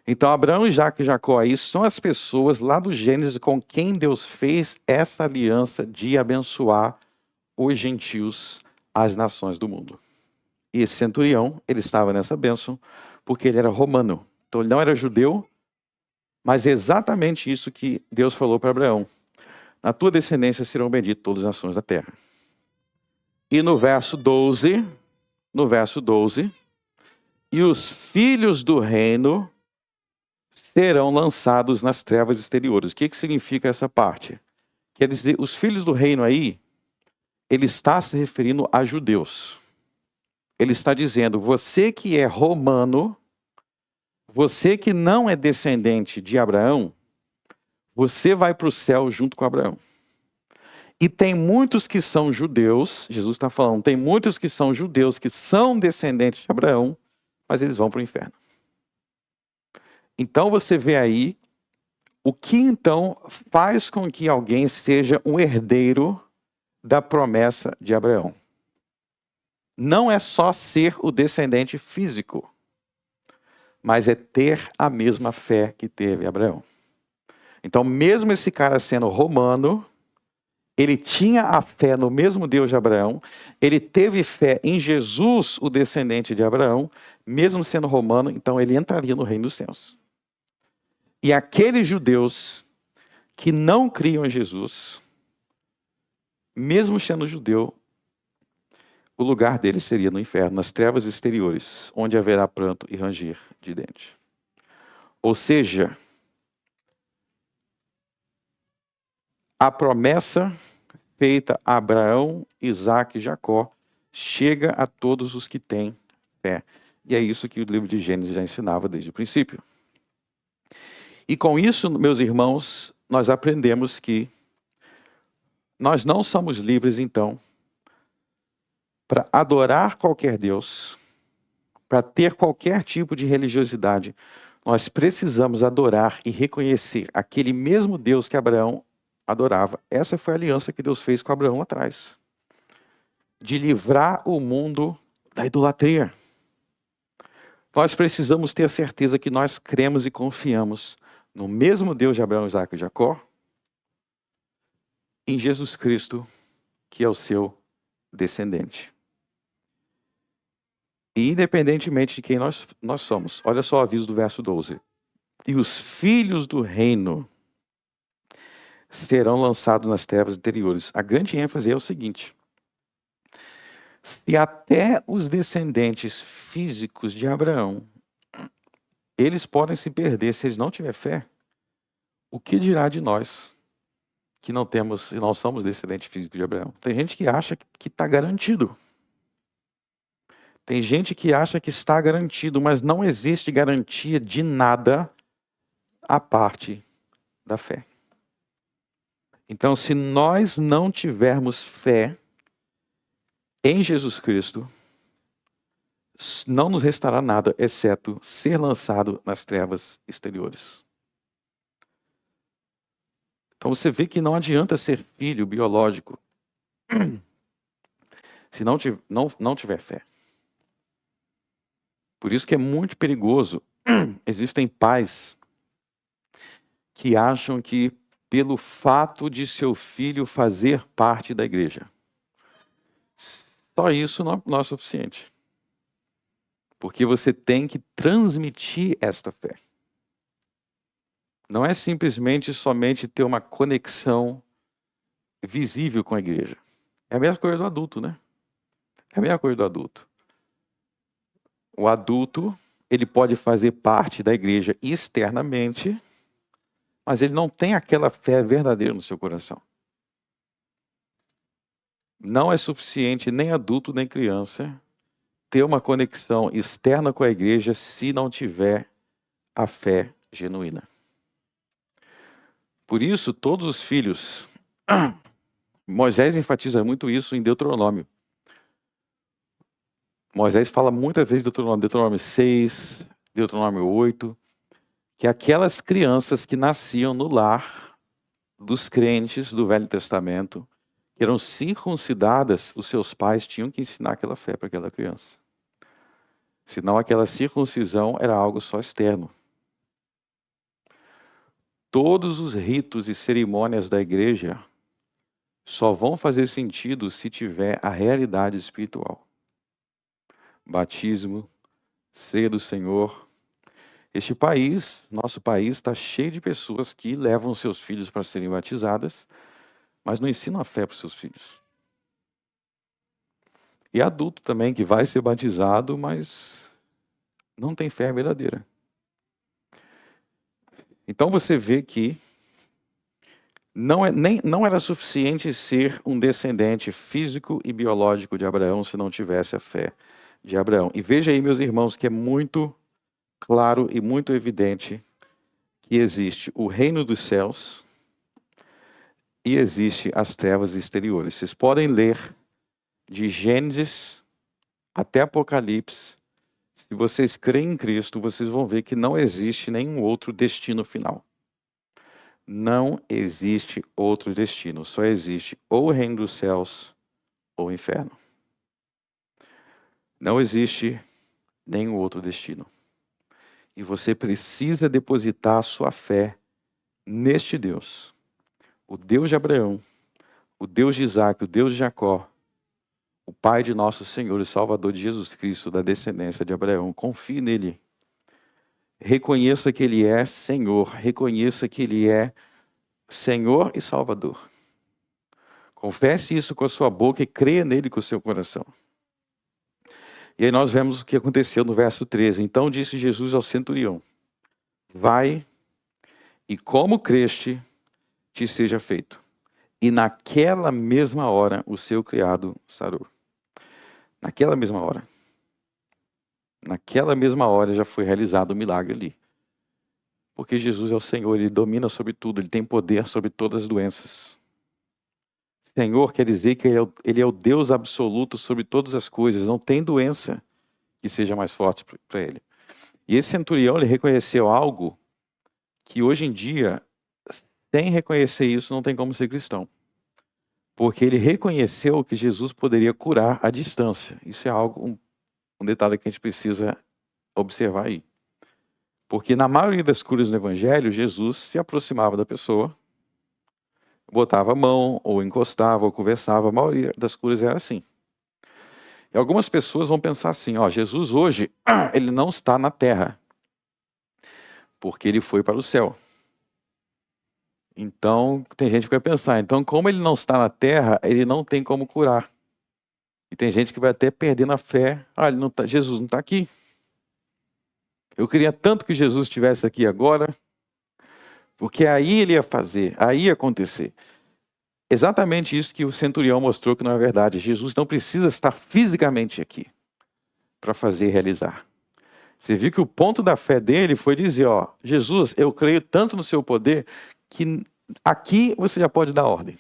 Então, Abraão, Isaque e Jacó aí são as pessoas lá do Gênesis com quem Deus fez essa aliança de abençoar os gentios, as nações do mundo. E esse centurião, ele estava nessa bênção porque ele era romano. Então, ele não era judeu, mas é exatamente isso que Deus falou para Abraão. Na tua descendência serão benditas todas as nações da terra. E no verso 12, e os filhos do reino serão lançados nas trevas exteriores. O que significa essa parte? Quer dizer, os filhos do reino aí, ele está se referindo a judeus. Ele está dizendo, você que é romano, você que não é descendente de Abraão, você vai para o céu junto com Abraão. E tem muitos que são judeus, Jesus está falando, tem muitos que são judeus, que são descendentes de Abraão, mas eles vão para o inferno. Então você vê aí, o que então faz com que alguém seja um herdeiro da promessa de Abraão? Não é só ser o descendente físico, mas é ter a mesma fé que teve Abraão. Então, mesmo esse cara sendo romano, ele tinha a fé no mesmo Deus de Abraão, ele teve fé em Jesus, o descendente de Abraão, mesmo sendo romano, então ele entraria no reino dos céus. E aqueles judeus que não criam em Jesus, mesmo sendo judeu, o lugar deles seria no inferno, nas trevas exteriores, onde haverá pranto e ranger de dente. Ou seja, a promessa feita a Abraão, Isaque e Jacó chega a todos os que têm fé. E é isso que o livro de Gênesis já ensinava desde o princípio. E com isso, meus irmãos, nós aprendemos que nós não somos livres, então, para adorar qualquer Deus, para ter qualquer tipo de religiosidade. Nós precisamos adorar e reconhecer aquele mesmo Deus que Abraão adorava. Essa foi a aliança que Deus fez com Abraão lá atrás. De livrar o mundo da idolatria. Nós precisamos ter a certeza que nós cremos e confiamos no mesmo Deus de Abraão, Isaque e Jacó, em Jesus Cristo, que é o seu descendente. E independentemente de quem nós somos, olha só o aviso do verso 12. E os filhos do reino serão lançados nas trevas interiores. A grande ênfase é o seguinte: se até os descendentes físicos de Abraão, eles podem se perder se eles não tiverem fé, o que dirá de nós que não somos descendentes físicos de Abraão? Tem gente que acha que está garantido. Tem gente que acha que está garantido, mas não existe garantia de nada à parte da fé. Então, se nós não tivermos fé em Jesus Cristo, não nos restará nada, exceto ser lançado nas trevas exteriores. Então você vê que não adianta ser filho biológico se não tiver fé. Por isso que é muito perigoso. Existem pais que acham que pelo fato de seu filho fazer parte da igreja, só isso não é suficiente. Porque você tem que transmitir esta fé. Não é simplesmente somente ter uma conexão visível com a igreja. É a mesma coisa do adulto, né? É a mesma coisa do adulto. O adulto, ele pode fazer parte da igreja externamente, mas ele não tem aquela fé verdadeira no seu coração. Não é suficiente nem adulto nem criança ter uma conexão externa com a igreja se não tiver a fé genuína. Por isso, todos os filhos, Moisés enfatiza muito isso em Deuteronômio. Moisés fala muitas vezes Deuteronômio 6, Deuteronômio 8, que aquelas crianças que nasciam no lar dos crentes do Velho Testamento, que eram circuncidadas, os seus pais tinham que ensinar aquela fé para aquela criança. Senão aquela circuncisão era algo só externo. Todos os ritos e cerimônias da igreja só vão fazer sentido se tiver a realidade espiritual. Batismo, ceia do Senhor. Este país, nosso país, está cheio de pessoas que levam seus filhos para serem batizadas, mas não ensinam a fé para os seus filhos. E adulto também que vai ser batizado, mas não tem fé verdadeira. Então você vê que não era suficiente ser um descendente físico e biológico de Abraão se não tivesse a fé de Abraão. E veja aí, meus irmãos, que é muito claro e muito evidente que existe o reino dos céus e existe as trevas exteriores. Vocês podem ler de Gênesis até Apocalipse. Se vocês creem em Cristo, vocês vão ver que não existe nenhum outro destino final. Não existe outro destino. Só existe ou o reino dos céus ou o inferno. Não existe nenhum outro destino. E você precisa depositar a sua fé neste Deus. O Deus de Abraão, o Deus de Isaac, o Deus de Jacó, o Pai de nosso Senhor e Salvador de Jesus Cristo, da descendência de Abraão. Confie nele. Reconheça que ele é Senhor. Reconheça que ele é Senhor e Salvador. Confesse isso com a sua boca e creia nele com o seu coração. E aí nós vemos o que aconteceu no verso 13. Então disse Jesus ao centurião: vai e como creste, te seja feito. E naquela mesma hora o seu criado sarou. Naquela mesma hora. Naquela mesma hora já foi realizado o milagre ali. Porque Jesus é o Senhor, ele domina sobre tudo, ele tem poder sobre todas as doenças. Senhor quer dizer que ele é o Deus absoluto sobre todas as coisas, não tem doença que seja mais forte para ele. E esse centurião, ele reconheceu algo que hoje em dia, sem reconhecer isso, não tem como ser cristão. Porque ele reconheceu que Jesus poderia curar à distância. Isso é algo, um detalhe que a gente precisa observar aí. Porque na maioria das curas no Evangelho, Jesus se aproximava da pessoa, botava a mão, ou encostava, ou conversava. A maioria das curas era assim. E algumas pessoas vão pensar assim, ó, Jesus hoje, ele não está na terra, porque ele foi para o céu. Então, tem gente que vai pensar, então como ele não está na terra, ele não tem como curar. E tem gente que vai até perdendo a fé. Ah, ele não tá, Jesus não está aqui. Eu queria tanto que Jesus estivesse aqui agora, porque aí ele ia fazer, aí ia acontecer. Exatamente isso que o centurião mostrou que não é verdade. Jesus não precisa estar fisicamente aqui para fazer e realizar. Você viu que o ponto da fé dele foi dizer, ó, Jesus, eu creio tanto no seu poder que aqui você já pode dar ordem.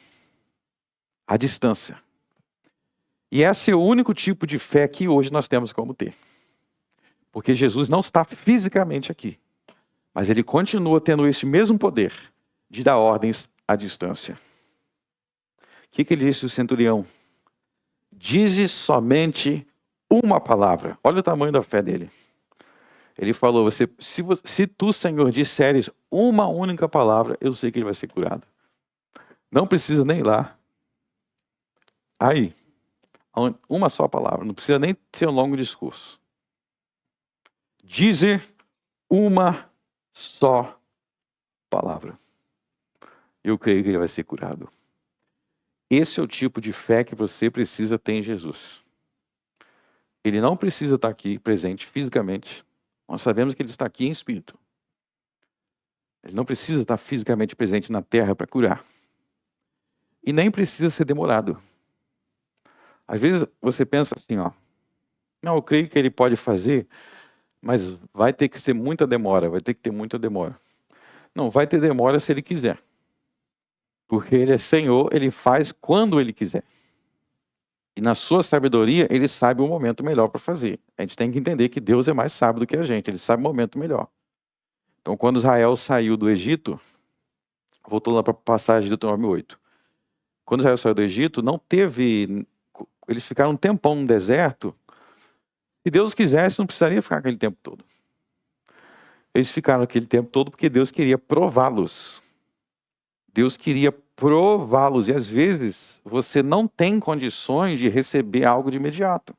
À distância. E esse é o único tipo de fé que hoje nós temos como ter. Porque Jesus não está fisicamente aqui. Mas ele continua tendo esse mesmo poder de dar ordens à distância. O que ele disse ao centurião? Dize somente uma palavra. Olha o tamanho da fé dele. Ele falou, se tu, Senhor, disseres uma única palavra, eu sei que ele vai ser curado. Não precisa nem ir lá. Aí, uma só palavra. Não precisa nem ser um longo discurso. Dizer uma só palavra. Eu creio que ele vai ser curado. Esse é o tipo de fé que você precisa ter em Jesus. Ele não precisa estar aqui presente fisicamente. Nós sabemos que ele está aqui em espírito. Ele não precisa estar fisicamente presente na terra para curar. E nem precisa ser demorado. Às vezes você pensa assim, ó. Não, eu creio que ele pode fazer, mas vai ter que ser muita demora. Vai ter que ter muita demora. Não, vai ter demora se ele quiser. Porque ele é Senhor, ele faz quando ele quiser. E na sua sabedoria, ele sabe o momento melhor para fazer. A gente tem que entender que Deus é mais sábio do que a gente, ele sabe o momento melhor. Então, quando Israel saiu do Egito, voltando lá para a passagem de Deuteronômio 8. Quando Israel saiu do Egito, não teve... Eles ficaram um tempão no deserto. Se Deus quisesse, não precisaria ficar aquele tempo todo. Eles ficaram aquele tempo todo porque Deus queria prová-los. Deus queria prová-los. E às vezes, você não tem condições de receber algo de imediato.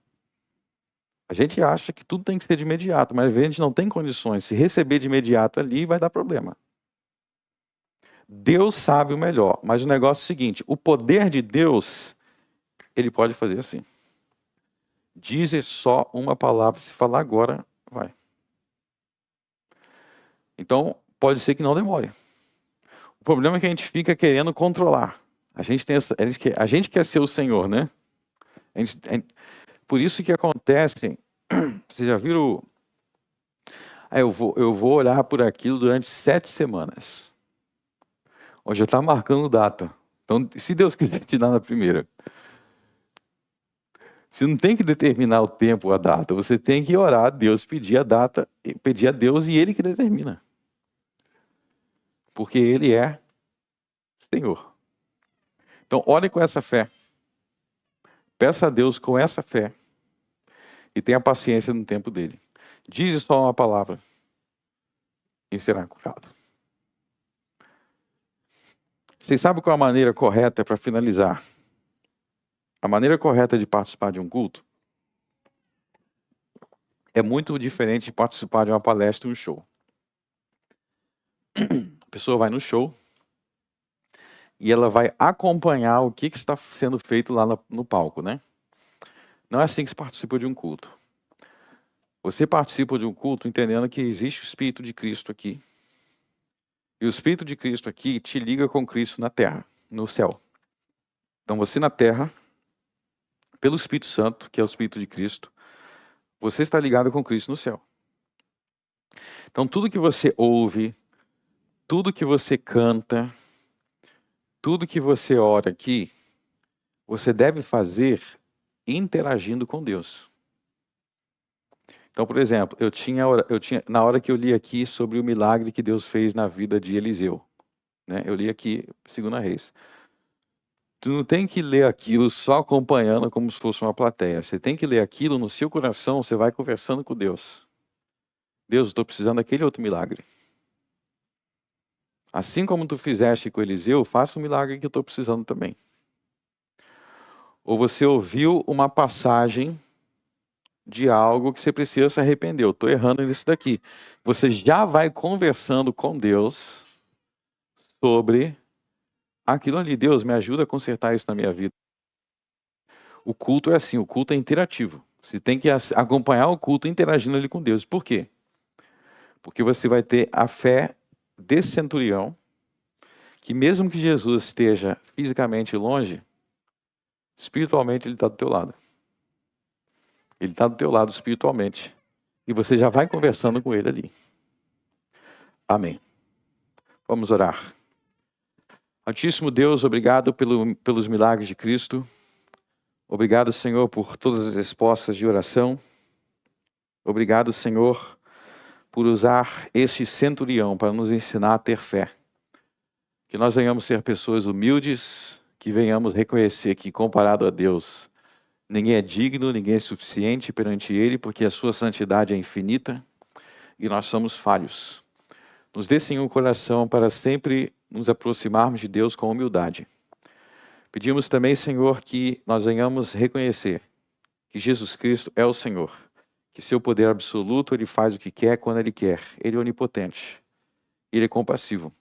A gente acha que tudo tem que ser de imediato, mas às vezes a gente não tem condições. Se receber de imediato ali, vai dar problema. Deus sabe o melhor, mas o negócio é o seguinte, o poder de Deus, ele pode fazer assim. Dizer só uma palavra, se falar agora, vai. Então, pode ser que não demore. O problema é que a gente fica querendo controlar. A gente quer ser o Senhor, né? Por isso que acontece, vocês já viram... eu vou olhar por aquilo durante 7 semanas. Hoje já está marcando data. Então, se Deus quiser te dar na primeira. Você não tem que determinar o tempo, a data. Você tem que orar a Deus, pedir a data, pedir a Deus e Ele que determina. Porque Ele é Senhor. Então, ore com essa fé. Peça a Deus com essa fé. E tenha paciência no tempo dele. Diz só uma palavra. E será curado. Vocês sabem qual é a maneira correta para finalizar? A maneira correta de participar de um culto é muito diferente de participar de uma palestra e um show. A pessoa vai no show e ela vai acompanhar o que está sendo feito lá no palco, né? Não é assim que se participa de um culto. Você participa de um culto entendendo que existe o Espírito de Cristo aqui. E o Espírito de Cristo aqui te liga com Cristo na terra, no céu. Então você na terra, pelo Espírito Santo, que é o Espírito de Cristo, você está ligado com Cristo no céu. Então tudo que você ouve, tudo que você canta, tudo que você ora aqui, você deve fazer interagindo com Deus. Então, por exemplo, na hora que eu li aqui sobre o milagre que Deus fez na vida de Eliseu, né? Eu li aqui 2 Reis. Tu não tem que ler aquilo só acompanhando como se fosse uma plateia. Você tem que ler aquilo no seu coração, você vai conversando com Deus. Deus, eu estou precisando daquele outro milagre. Assim como tu fizeste com Eliseu, faça um milagre que eu estou precisando também. Ou você ouviu uma passagem de algo que você precisa se arrepender. Eu estou errando nisso daqui. Você já vai conversando com Deus sobre aquilo ali. Deus, me ajuda a consertar isso na minha vida. O culto é assim, o culto é interativo. Você tem que acompanhar o culto interagindo ali com Deus. Por quê? Porque você vai ter a fé desse centurião, que mesmo que Jesus esteja fisicamente longe, espiritualmente ele está do teu lado. Ele está do teu lado espiritualmente. E você já vai conversando com ele ali. Amém. Vamos orar. Altíssimo Deus, obrigado pelos milagres de Cristo. Obrigado, Senhor, por todas as respostas de oração. Obrigado, Senhor, por usar este centurião para nos ensinar a ter fé. Que nós venhamos ser pessoas humildes, que venhamos reconhecer que, comparado a Deus, ninguém é digno, ninguém é suficiente perante Ele, porque a sua santidade é infinita e nós somos falhos. Nos dê, Senhor, um coração para sempre nos aproximarmos de Deus com humildade. Pedimos também, Senhor, que nós venhamos reconhecer que Jesus Cristo é o Senhor, que seu poder absoluto, Ele faz o que quer, quando Ele quer. Ele é onipotente, Ele é compassivo.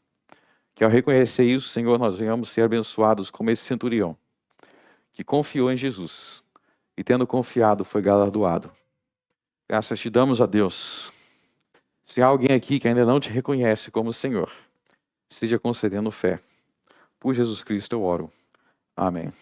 Que ao reconhecer isso, Senhor, nós venhamos ser abençoados como esse centurião, que confiou em Jesus, e tendo confiado, foi galardoado. Graças te damos a Deus. Se há alguém aqui que ainda não te reconhece como Senhor, esteja concedendo fé. Por Jesus Cristo eu oro. Amém.